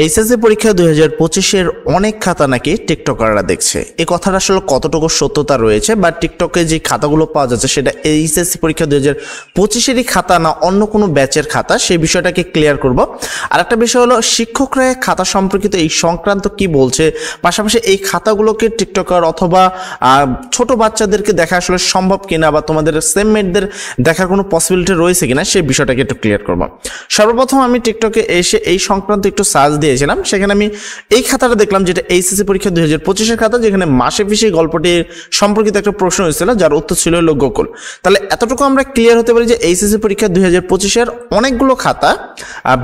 HSC পরীক্ষা 2025-এর অনেক খাতা নাকি টিকটকাররা দেখছে। এই কথাটা আসলে কতটুকু সত্যতা রয়েছে বা টিকটকে যে খাতাগুলো পাওয়া যাচ্ছে সেটা এইচএসসি পরীক্ষা 2025-এরই খাতা না অন্য কোনো ব্যাচের খাতা, সেই বিষয়টাকে ক্লিয়ার করব। আর একটা বিষয় হলো শিক্ষকরা খাতা সম্পর্কিত এই সংক্রান্ত কি বলছে, পাশাপাশি এই খাতাগুলোকে টিকটকার অথবা ছোট বাচ্চাদেরকে দেখা আসলে সম্ভব কিনা বা তোমাদের সেমমেটদের দেখার কোনো পসিবিলিটি রয়েছে কিনা সেই বিষয়টাকে একটু ক্লিয়ার করব। সর্বপ্রথম আমি টিকটকে এসে এই সংক্রান্ত একটু সার্চ দিয়েছিলাম, সেখানে আমি এই খাতাটা দেখলাম যেটা এইচএসসি পরীক্ষা 2025-এর খাতা, যেখানে মাসে ফিসে গল্পটির সম্পর্কিত একটা প্রশ্ন হয়েছিল যার উত্তর ছিল হলো গোকুল। তাহলে এতটুকু আমরা ক্লিয়ার হতে পারি যে এইচএসসি পরীক্ষা 2025-এর অনেকগুলো খাতা,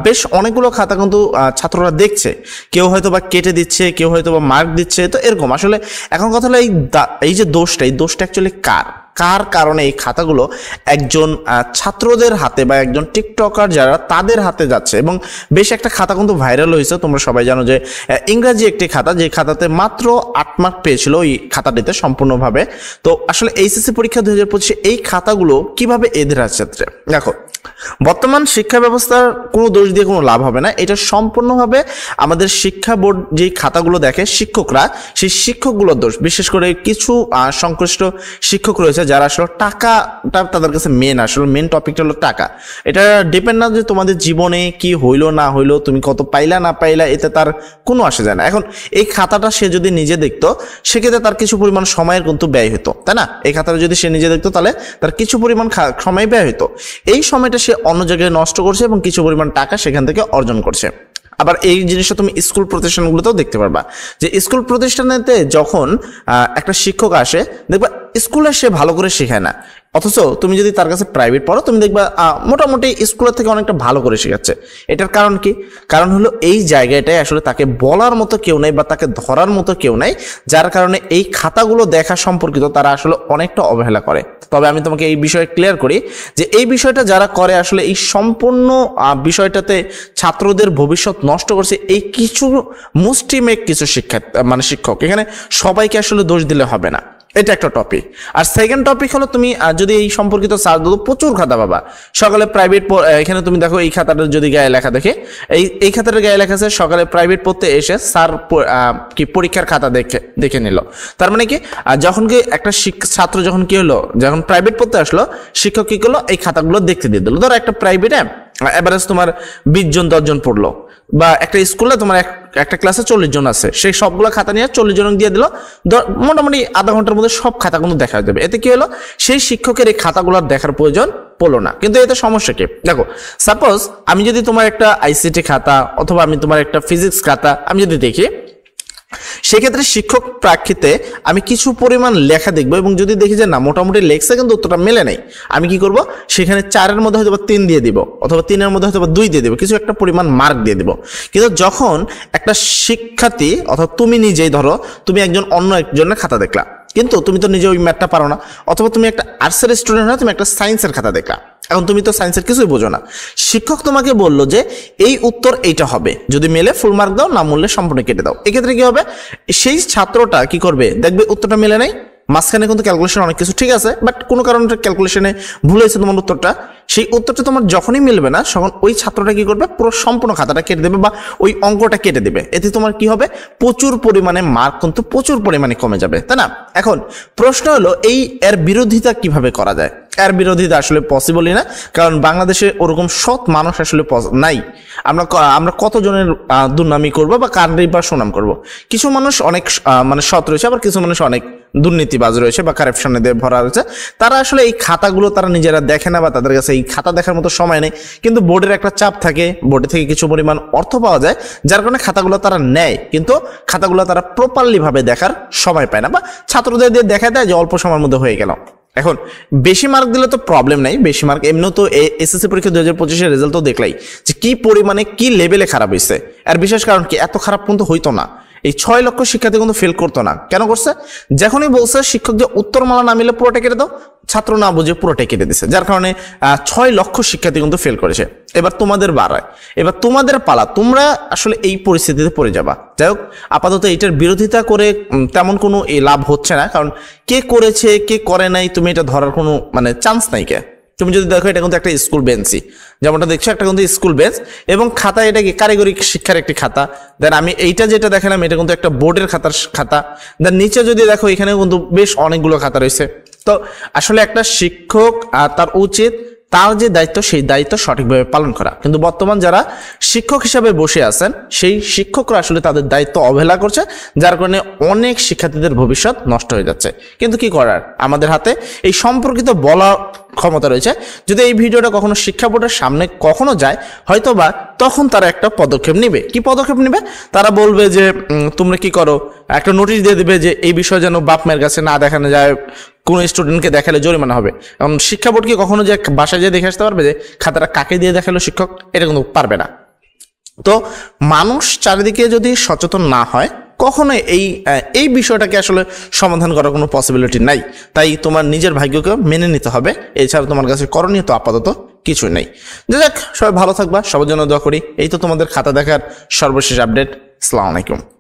বেশ অনেকগুলো খাতা কিন্তু ছাত্ররা দেখছে। কেউ হয়তো বা কেটে দিচ্ছে, কেউ হয়তো বা মার্ক দিচ্ছে। তো এরকম আসলে এখন কথা হলো এই যে দোষটা অ্যাকচুয়ালি কার কারণে এই খাতাগুলো একজন ছাত্রদের হাতে বা একজন টিকটকার যারা তাদের হাতে যাচ্ছে। এবং বেশ একটা খাতা কিন্তু ভাইরাল হয়েছে, তোমরা সবাই জানো যে ইংরাজি একটি খাতা, যে খাতাতে মাত্র 8 মার্ক পেয়েছিল ওই খাতাটিতে সম্পূর্ণভাবে। তো আসলে এইচএসসি পরীক্ষা 2025 এই খাতাগুলো কিভাবে এদের ক্ষেত্রে দেখো, বর্তমান শিক্ষা ব্যবস্থার কোনো দোষ দিয়ে কোনো লাভ হবে না। এটা সম্পূর্ণভাবে আমাদের শিক্ষা বোর্ড যেই খাতাগুলো দেখে শিক্ষকরা, সেই শিক্ষকগুলোর দোষ। বিশেষ করে কিছু সংশ্লিষ্ট শিক্ষক রয়েছে যারা আসলে টাকাটা তাদের কাছে মেন টপিকটা হলো টাকা। এটা ডিপেন্ড না যে তোমাদের জীবনে কি হইলো না হইলো, তুমি কত পাইলা না পাইলা, এতে তার কোনো আসে যায় না। এখন এই খাতাটা সে যদি নিজে দেখতো সেক্ষেত্রে তার কিছু পরিমাণ সময়ের কিন্তু ব্যয় হতো, তাই না? এই খাতাটা যদি সে নিজে দেখতো তাহলে তার কিছু পরিমাণ সময় ব্যয় হতো। এই সময়টা সে অন্য জায়গায় নষ্ট করছে এবং কিছু পরিমাণ টাকা সেখান থেকে অর্জন করছে। আবার এই জিনিসটা তুমি স্কুল প্রতিষ্ঠানগুলোতেও দেখতে পারবা যে স্কুল প্রতিষ্ঠানেতে যখন একটা শিক্ষক আসে দেখবা স্কুলে সে ভালো করে শেখায় না, অথচ তুমি যদি তার কাছে প্রাইভেট পড়ো তুমি দেখবা মোটামুটি স্কুলের থেকে অনেকটা ভালো করে শেখাচ্ছে। এটার কারণ কি? কারণ হলো এই জায়গাটায় আসলে তাকে বলার মতো কেউ নাই বা তাকে ধরার মতো কেউ নাই, যার কারণে এই খাতাগুলো দেখা সম্পর্কিত তারা আসলে অনেকটা অবহেলা করে। তবে আমি তোমাকে এই বিষয়ে ক্লিয়ার করি যে এই বিষয়টা যারা করে আসলে এই সম্পূর্ণ বিষয়টাতে ছাত্রদের ভবিষ্যৎ নষ্ট করছে এই কিছু মুষ্টিমেয় কিছু শিক্ষক। এখানে সবাইকে আসলে দোষ দিলে হবে না, এটা একটা টপিক। আর সেকেন্ড টপিক হলো তুমি যদি এই সম্পর্কিত সার্চ দাও প্রচুর খাতা পাবা। সকালে প্রাইভেট, এখানে তুমি দেখো এই খাতাটার যদি গায়ে লেখা দেখে, এই খাতাটার গায়ে লেখা আছে সকালে প্রাইভেট পড়তে এসে স্যার কি পরীক্ষার খাতা দেখে নিল। তার মানে কি যখন কি একটা ছাত্র যখন কি হলো, যখন প্রাইভেট পড়তে আসলো শিক্ষক কি করলো, এই খাতাগুলো দেখতে দিয়ে দিল। ধরো একটা প্রাইভেটে এভারেজ তোমার 20 জন 10 জন পড়লো, বা একটা স্কুলে তোমার একটা ক্লাসে 40 জন আছে, সেই সবগুলো খাতা নিয়ে 40 জন দিয়ে দিল। মোটামুটি আধা ঘন্টার মধ্যে সব খাতা কিন্তু দেখা যাবে। এতে কি হলো, সেই শিক্ষকের এই খাতাগুলো দেখার প্রয়োজন পড়লো না। কিন্তু এতে সমস্যা কি দেখো, সাপোজ আমি যদি তোমার একটা আইসিটি খাতা অথবা আমি তোমার একটা ফিজিক্স খাতা আমি যদি দেখি, সেক্ষেত্রে শিক্ষক প্রেক্ষিতে আমি কিছু পরিমাণ লেখা দেখবো এবং যদি দেখি যে না মোটামুটি লেখছে কিন্তু উত্তরটা মেলে নাই, আমি কি করব, সেখানে 4-এর মধ্যে হয়তো 3 দিয়ে দিব অথবা 3-এর মধ্যে হয়তো 2 দিয়ে দিব, কিছু একটা পরিমাণ মার্ক দিয়ে দিব। কিন্তু যখন একটা শিক্ষার্থী অথবা তুমি নিজেই ধরো তুমি অন্য একজনের খাতা দেখলা, কিন্তু তুমি তো নিজে ওই ম্যাথটা পারো না, অথবা তুমি একটা আর্টসের স্টুডেন্ট হয় তুমি একটা সায়েন্সের খাতা দেখলা, এখন তুমি তো সায়েন্সের কিছুই বোঝো না। শিক্ষক তোমাকে বললো যে এই উত্তর এইটা হবে, যদি মেলে ফুল মার্ক দাও, না মূল্যে সম্পূর্ণ কেটে দাও। এক্ষেত্রে কি হবে, সেই ছাত্রটা কি করবে, দেখবে উত্তরটা মেলে নাই, মাঝখানে কিন্তু ক্যালকুলেশন অনেক কিছু ঠিক আছে, বাট কোনো কারণে ক্যালকুলেশনে ভুল হয়েছে তোমার উত্তরটা, সেই উত্তরটা তোমার যখনই মিলবে না তখন ওই ছাত্রটা কি করবে, পুরো সম্পূর্ণ খাতাটা কেটে দেবে বা ওই অঙ্কটা কেটে দেবে। এতে তোমার কি হবে, প্রচুর পরিমাণে মার্ক কিন্তু প্রচুর পরিমাণে কমে যাবে, তাই না? এখন প্রশ্ন হলো এর বিরোধিতা কিভাবে করা যায়। এর বিরোধিতা আসলে পসিবলই না, কারণ বাংলাদেশে ওরকম সৎ মানুষ আসলে নাই। আমরা কতজনের দুর্নামি করবো বা কারই বা সুনাম করবো। কিছু মানুষ অনেক মানে সৎ রয়েছে, আবার কিছু মানুষ অনেক দুর্নীতিবাজ রয়েছে বা কারাপশনে দিয়ে ভরা রয়েছে। তারা আসলে এই খাতাগুলো তারা নিজেরা দেখে না বা তাদের কাছে এই খাতা দেখার মতো সময় নেই, কিন্তু বোর্ডের একটা চাপ থাকে, বোর্ডে থেকে কিছু পরিমাণ অর্থ পাওয়া যায়, যার কারণে খাতাগুলো তারা নেয়, কিন্তু খাতাগুলো তারা প্রপারলি ভাবে দেখার সময় পায় না বা ছাত্রদের দিয়ে দেখা দেয় যে অল্প সময়ের মধ্যে হয়ে গেল। এখন বেশি মার্ক দিলে তো প্রবলেম নাই, বেশি মার্ক এমনিও তো এসএসসি পরীক্ষা 2025-এর রেজাল্ট তো দেখলাই যে কি পরিমাণে কি লেভেলে খারাপ হয়েছে। আর বিশেষ কারণ কি, এত খারাপ কিন্তু হইতো না, এই 6 লক্ষ শিক্ষার্থী কিন্তু ফেল করতো না। কেন করছে, যখনই বলছে শিক্ষক যে উত্তরমালা না মিলে পুরোটা কেটে দাও, ছাত্র না বুঝে পুরোটাই কেটে দিচ্ছে, যার কারণে 6 লক্ষ শিক্ষার্থী কিন্তু ফেল করেছে। এবার তোমাদের এবার তোমাদের পালা, তোমরা আসলে এই পরিস্থিতিতে পড়ে যাবা। যাই হোক, আপাতত এটার বিরোধিতা করে তেমন কোনো লাভ হচ্ছে না, কারণ কে করেছে কে করে নাই তুমি এটা ধরার কোনো চান্স নাই। তুমি যদি দেখো এটা কিন্তু একটা স্কুল বেঞ্চই, যেমনটা দেখছো একটা কিন্তু স্কুল বেঞ্চ, এবং খাতা এটা কি কারিগরি শিক্ষার একটি খাতা। দেন আমি এইটা যেটা দেখালাম এটা কিন্তু একটা বোর্ডের খাতা। দেন নিচে যদি দেখো এখানে কিন্তু বেশ অনেকগুলো খাতা রয়েছে। তো আসলে একটা শিক্ষক তার উচিত তার যে দায়িত্ব সেই দায়িত্ব সঠিকভাবে পালন করা, কিন্তু বর্তমান যারা শিক্ষক হিসাবে বসে আছেন সেই শিক্ষকরা আসলে তাদের দায়িত্ব অবহেলা করছে, যার কারণে অনেক শিক্ষার্থীদের ভবিষ্যৎ নষ্ট হয়ে যাচ্ছে। কিন্তু কি করার, আমাদের হাতে এই সম্পর্কিত বলা ক্ষমতা রয়েছে। যদি এই ভিডিওটা কখনো শিক্ষা বোর্ডের সামনে কখনো যায়, হয়তোবা তখন তারা একটা পদক্ষেপ নেবে। কি পদক্ষেপ নেবে? তারা বলবে যে তোমরা কি করো, একটা নোটিশ দিয়ে দিবে যে এই বিষয় যেন বাপ মায়ের কাছে না দেখানো যায়, কোনো স্টুডেন্টকে দেখালে জরিমানা হবে। কারণ শিক্ষা বোর্ড কি কখনো যে বাসায় যেয়ে দেখে আসতে পারবে যে খাতাটা কাকে দিয়ে দেখালো শিক্ষক? এটা কিন্তু পারবে না। তো মানুষ চারিদিকে যদি সচেতন না হয়, কখনোই এই বিষয়টাকে আসলে সমাধান করার কোনো পসিবিলিটি নাই। তাই তোমার নিজের ভাগ্যকে মেনে নিতে হবে, এছাড়া তোমার কাছে করণীয় তো আপাতত কিছুই নেই। যাক, সবাই ভালো থাকবা, সবার জন্য দোয়া করি। এই তো তোমাদের খাতা দেখার সর্বশেষ আপডেট। আসসালামু আলাইকুম।